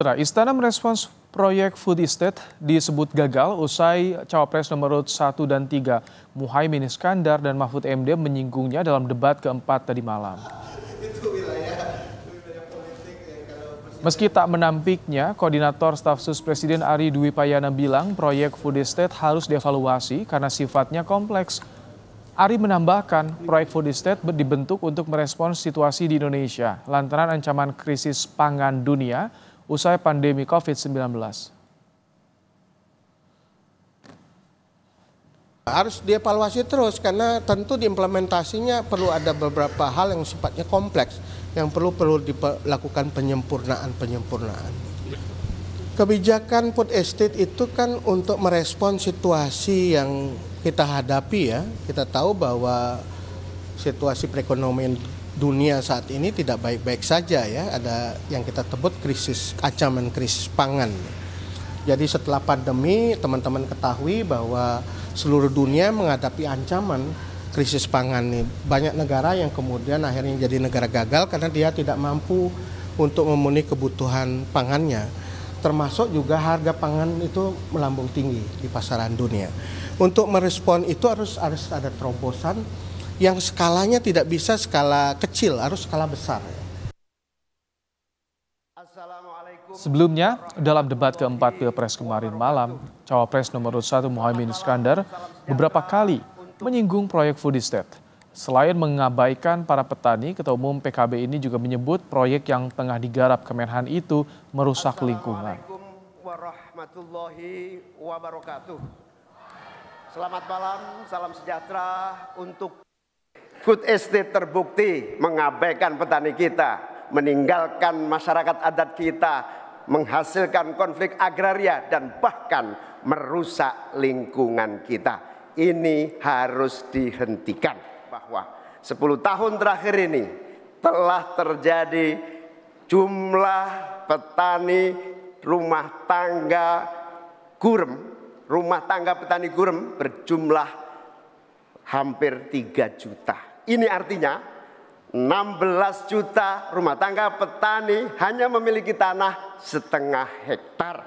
Istana merespons proyek food estate disebut gagal usai Cawapres nomor urut 1 dan 3 Muhaimin Iskandar dan Mahfud MD menyinggungnya dalam debat keempat tadi malam. Meski tak menampiknya, Koordinator Staf Sus Presiden Ari Dwi Payana bilang proyek food estate harus dievaluasi karena sifatnya kompleks. Ari menambahkan proyek food estate dibentuk untuk merespons situasi di Indonesia lantaran ancaman krisis pangan dunia usai pandemi COVID-19. Harus dievaluasi terus karena tentu diimplementasinya perlu ada beberapa hal yang sifatnya kompleks yang perlu dilakukan penyempurnaan. Kebijakan food estate itu kan untuk merespon situasi yang kita hadapi ya. Kita tahu bahwa situasi perekonomian dunia saat ini tidak baik-baik saja ya, ada yang kita sebut ancaman krisis pangan. Jadi setelah pandemi teman-teman ketahui bahwa seluruh dunia menghadapi ancaman krisis pangan nih. Banyak negara yang kemudian akhirnya jadi negara gagal karena dia tidak mampu untuk memenuhi kebutuhan pangannya. Termasuk juga harga pangan itu melambung tinggi di pasaran dunia. Untuk merespon itu harus ada terobosan yang skalanya tidak bisa skala kecil, harus skala besar. Sebelumnya, dalam debat keempat Pilpres kemarin malam, Cawapres nomor 1 Muhaimin Iskandar beberapa kali menyinggung proyek food estate. Selain mengabaikan para petani, Ketua Umum PKB ini juga menyebut proyek yang tengah digarap Kemenhan itu merusak lingkungan. Assalamualaikum warahmatullahi wabarakatuh. Selamat malam, salam sejahtera untuk food estate terbukti mengabaikan petani kita, meninggalkan masyarakat adat kita, menghasilkan konflik agraria dan bahkan merusak lingkungan kita. Ini harus dihentikan. Bahwa 10 tahun terakhir ini telah terjadi jumlah petani rumah tangga petani gurem berjumlah hampir 3 juta. Ini artinya 16 juta rumah tangga petani hanya memiliki tanah setengah hektar.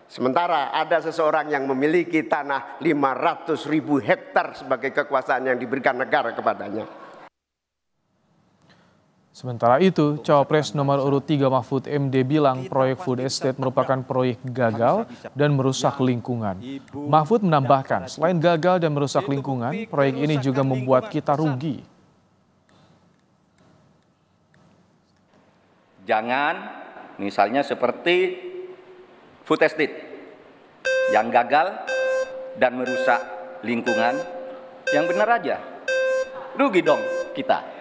Sementara ada seseorang yang memiliki tanah 500.000 hektar sebagai kekuasaan yang diberikan negara kepadanya. Sementara itu, Cawapres nomor urut 3 Mahfud MD bilang proyek food estate merupakan proyek gagal dan merusak lingkungan. Mahfud menambahkan, selain gagal dan merusak lingkungan, proyek ini juga membuat kita rugi. Jangan misalnya seperti food estate yang gagal dan merusak lingkungan, yang benar aja rugi dong kita.